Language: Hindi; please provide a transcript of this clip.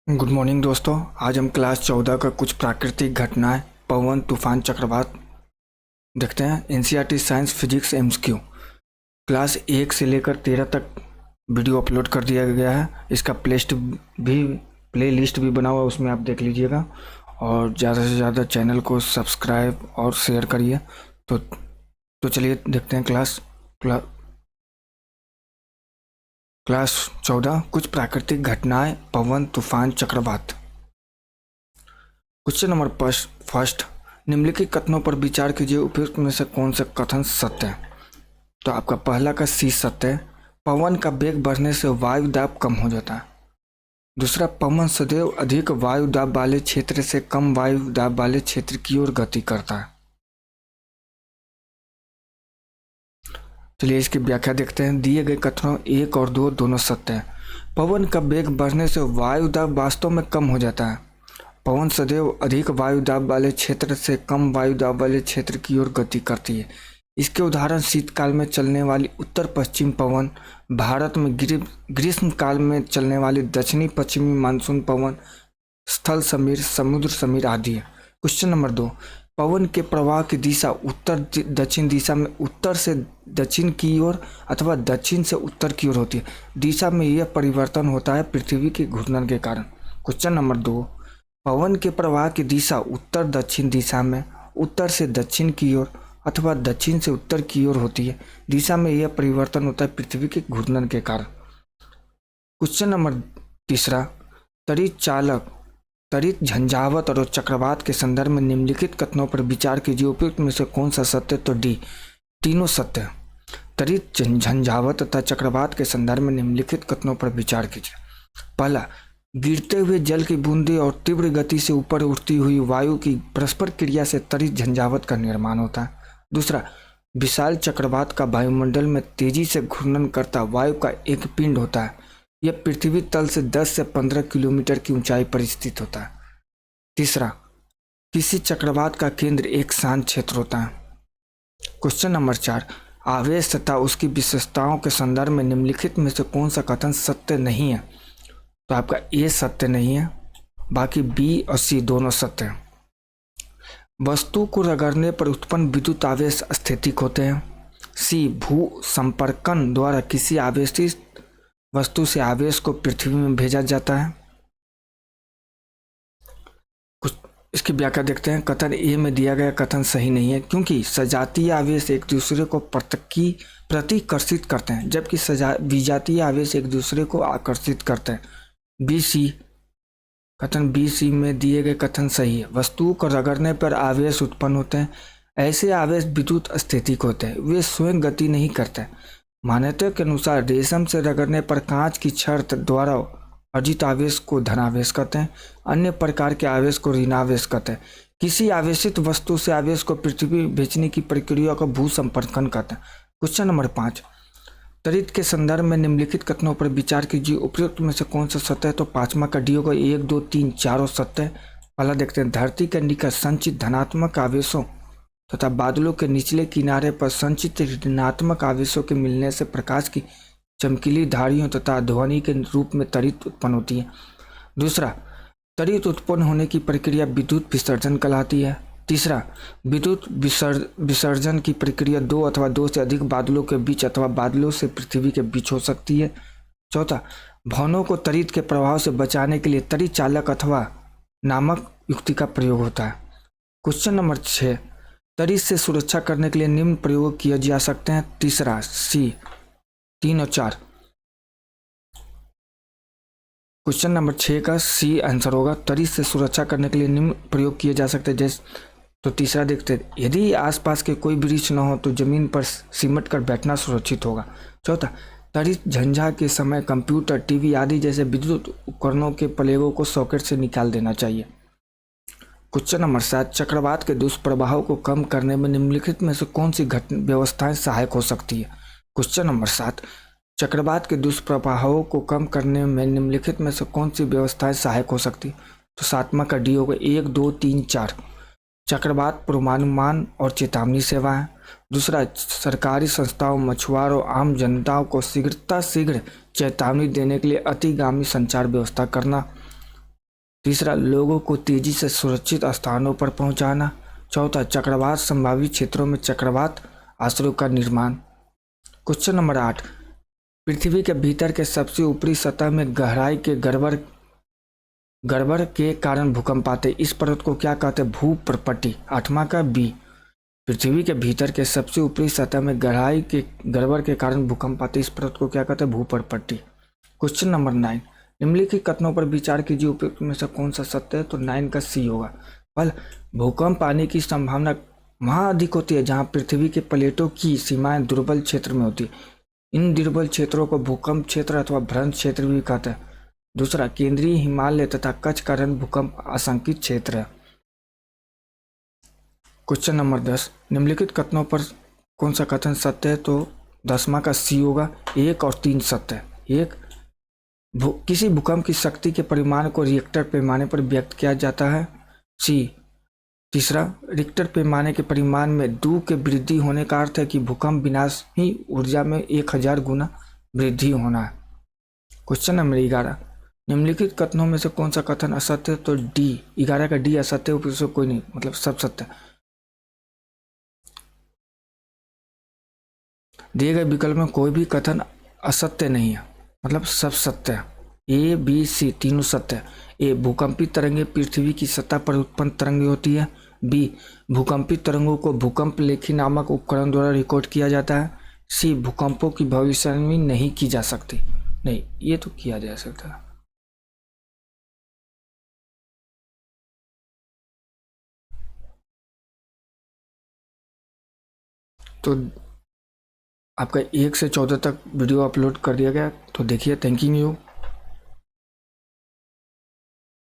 गुड मॉर्निंग दोस्तों। आज हम क्लास 14 का कुछ प्राकृतिक घटनाएं, पवन, तूफान, चक्रवात देखते हैं। NCERT science physics MCQ class 1 से लेकर 13 तक वीडियो अपलोड कर दिया गया है। इसका प्ले लिस्ट भी बना हुआ है, उसमें आप देख लीजिएगा। और ज़्यादा से ज़्यादा चैनल को सब्सक्राइब और शेयर करिए। तो चलिए देखते हैं क्लास 14 कुछ प्राकृतिक घटनाएं, पवन, तूफान, चक्रवात। क्वेश्चन नंबर फर्स्ट, निम्नलिखित कथनों पर विचार कीजिए, उपयुक्त में से कौन सा कथन सत्य है। तो आपका पहला का सी सत्य है। पवन का वेग बढ़ने से वायु दाब कम हो जाता है। दूसरा, पवन सदैव अधिक वायु दाब वाले क्षेत्र से कम वायु दाब वाले क्षेत्र की ओर गति करता है। चलिए इसकी व्याख्या देखते हैं। दिए गए कथनों 1 और 2 दोनों सत्य है। पवन का वेग बढ़ने से वायु दाब वास्तव में कम हो जाता है। पवन सदैव अधिक वायु दाब वाले क्षेत्र से कम वायु दाब वाले क्षेत्र की ओर गति करती है। इसके उदाहरण शीतकाल में चलने वाली उत्तर पश्चिम पवन, भारत में ग्रीष्म काल में चलने वाली दक्षिणी पश्चिमी मानसून पवन, स्थल समीर, समुद्र समीर आदि है। क्वेश्चन नंबर 2, पवन के प्रवाह की दिशा उत्तर दक्षिण दिशा में उत्तर से दक्षिण की ओर अथवा दक्षिण से उत्तर की ओर होती है। दिशा में यह परिवर्तन होता है पृथ्वी के घूर्णन के कारण। क्वेश्चन नंबर 2, पवन के प्रवाह की दिशा उत्तर दक्षिण दिशा में उत्तर से दक्षिण की ओर अथवा दक्षिण से उत्तर की ओर होती है। दिशा में यह परिवर्तन होता है पृथ्वी के घूर्णन के कारण। क्वेश्चन नंबर 3, तड़ित चालक, तड़ित झंझावात और चक्रवात के संदर्भ में निम्नलिखित कथनों पर विचार कीजिए, उपयुक्त में से कौन सा सत्य। तो डी, तीनों सत्य है। तड़ित झंझावात तथा चक्रवात के संदर्भ में निम्नलिखित कथनों पर विचार कीजिए। पहला, गिरते हुए जल की बूंदें और तीव्र गति से ऊपर उठती हुई वायु की परस्पर क्रिया से तड़ित झंझावात का निर्माण होता है। दूसरा, विशाल चक्रवात का वायुमंडल में तेजी से घूर्णन करता वायु का एक पिंड होता है। यह पृथ्वी तल से 10 से 15 किलोमीटर की ऊंचाई पर स्थित होता है। तीसरा, किसी चक्रवात का केंद्र एक शांत क्षेत्र होता है। क्वेश्चन नंबर 4, आवेश तथा उसकी विशेषताओं के संदर्भ में निम्नलिखित में से कौन सा कथन सत्य नहीं है। तो आपका ए सत्य नहीं है, बाकी बी और सी दोनों सत्य हैं। वस्तु को रगड़ने पर उत्पन्न विद्युत आवेश स्थैतिक होते हैं। सी, भू संपर्कन द्वारा किसी आवेशित वस्तु से आवेश को पृथ्वी में भेजा जाता है। कुछ इसकी व्याख्या देखते हैं। कथन ए में दिया गया कथन सही नहीं है, क्योंकि सजातीय आवेश एक दूसरे को प्रतिकर्षित करते हैं, जबकि विजातीय आवेश एक दूसरे को आकर्षित करते हैं। बी सी, कथन बी सी में दिए गए कथन सही है। वस्तुओं को रगड़ने पर आवेश उत्पन्न होते हैं। ऐसे आवेश विद्युत स्थैतिक होते हैं, वे स्वयं गति नहीं करते। मान्यता के अनुसार रेशम से रगड़ने पर कांच की छड़ द्वारा अर्जित आवेश को धनावेश कहते हैं। अन्य प्रकार के आवेश को ऋणावेश कहते हैं। किसी आवेशित वस्तु से आवेश को पृथ्वी भेजने की प्रक्रिया को भू संपर्कन कहते हैं। क्वेश्चन नंबर 5, तड़ित के संदर्भ में निम्नलिखित कथनों पर विचार कीजिए, उपयुक्त में से कौन सा सत्य है। तो पांचवा का डी होगा। 1, 2, 3 चारों सत्य है। पहला देखते हैं। धरती के निकट संचित धनात्मक आवेशों तथा बादलों के निचले किनारे पर संचित ऋणात्मक आवेशों के मिलने से प्रकाश की चमकीली धारियों तथा ध्वनि के रूप में तड़ित उत्पन्न होती है। दूसरा, तड़ित उत्पन्न होने की प्रक्रिया विद्युत विसर्जन कहलाती है। तीसरा, विद्युत विसर्जन की प्रक्रिया 2 अथवा 2 से अधिक बादलों के बीच अथवा बादलों से पृथ्वी के बीच हो सकती है। चौथा, भवनों को तड़ित के प्रभाव से बचाने के लिए तड़ित चालक अथवा नामक युक्ति का प्रयोग होता है। क्वेश्चन नंबर 6, तड़ित से सुरक्षा करने के लिए निम्न प्रयोग किए जा सकते हैं। तीसरा सी, 3 और 4। क्वेश्चन नंबर 6 का सी आंसर होगा। तड़ित से सुरक्षा करने के लिए निम्न प्रयोग किए जा सकते हैं। जैसे तो तीसरा देखते हैं। यदि आसपास के कोई वृक्ष न हो तो जमीन पर सिमट कर बैठना सुरक्षित होगा। चौथा, तड़ित झंझा के समय कंप्यूटर, टीवी आदि जैसे विद्युत उपकरणों के प्लेगों को सॉकेट से निकाल देना चाहिए। क्वेश्चन नंबर 7, चक्रवात के दुष्प्रभाव को कम करने में निम्नलिखित में से कौन सी व्यवस्थाएं सहायक हो सकती है। क्वेश्चन नंबर 7, चक्रवात के दुष्प्रभावों को कम करने में निम्नलिखित में से कौन सी व्यवस्थाएं सहायक हो सकती है। तो सातवां का डी होगा। 1, 2, 3, 4। चक्रवात पूर्वानुमान और चेतावनी सेवाएं। दूसरा, सरकारी संस्थाओं, मछुआरों, आम जनताओं को शीघ्र चेतावनी देने के लिए अतिगामी संचार व्यवस्था करना। तीसरा, लोगों को तेजी से सुरक्षित स्थानों पर पहुंचाना। चौथा, चक्रवात संभावित क्षेत्रों में चक्रवात आश्रयों का निर्माण। क्वेश्चन नंबर 8, पृथ्वी के भीतर के सबसे ऊपरी सतह में गहराई के गड़बड़ के कारण भूकंप आते, इस परत को क्या कहते हैं? भूप्रपट्टी। 8वां का बी, पृथ्वी के भीतर के सबसे ऊपरी सतह में गहराई के गड़बड़ के कारण भूकंप आते, इस परत को क्या कहते हैं? भूप्रपट्टी। क्वेश्चन नंबर 9, निम्नलिखित कथनों पर विचार कीजिए, उपयुक्त में से कौन सा सत्य है? तो 9 का सी होगा। फल, भूकंप आने की संभावना वहाँ अधिक होती है जहाँ पृथ्वी के प्लेटों की सीमाएं दुर्बल क्षेत्र में होती है। इन दुर्बल क्षेत्रों को भूकंप क्षेत्र अथवा भ्रंश क्षेत्र भी कहते हैं। दूसरा, केंद्रीय हिमालय तथा कच्छ का रण भूकंप आशंकित क्षेत्र है। क्वेश्चन नंबर 10, निम्नलिखित कथनों पर कौन सा कथन सत्य है? तो 10वां का सी होगा। 1 और 3 सत्य है। 1, किसी भूकंप की शक्ति के परिमाण को रिक्टर पैमाने पर व्यक्त किया जाता है। सी, तीसरा, रिक्टर पैमाने के परिमाण में 2 के वृद्धि होने का अर्थ है कि भूकंप विनाश ही ऊर्जा में 1000 गुना वृद्धि होना है। क्वेश्चन नंबर 11, निम्नलिखित कथनों में से कौन सा कथन असत्य है? तो डी, 11 का डी असत्य है, उससे कोई नहीं, मतलब सब सत्य है। दिए गए विकल्प में कोई भी कथन असत्य नहीं है, मतलब सब सत्य है। ए बी सी तीनों सत्य है। ए, भूकंपी तरंगें पृथ्वी की सतह पर उत्पन्न तरंगें होती है। बी, भूकंपी तरंगों को भूकंप लेखी नामक उपकरण द्वारा रिकॉर्ड किया जाता है। सी, भूकंपों की भविष्यवाणी नहीं की जा सकती। नहीं, ये तो किया जा सकता है। तो आपका 1 से 14 तक वीडियो अपलोड कर दिया गया, तो देखिए। Thank you.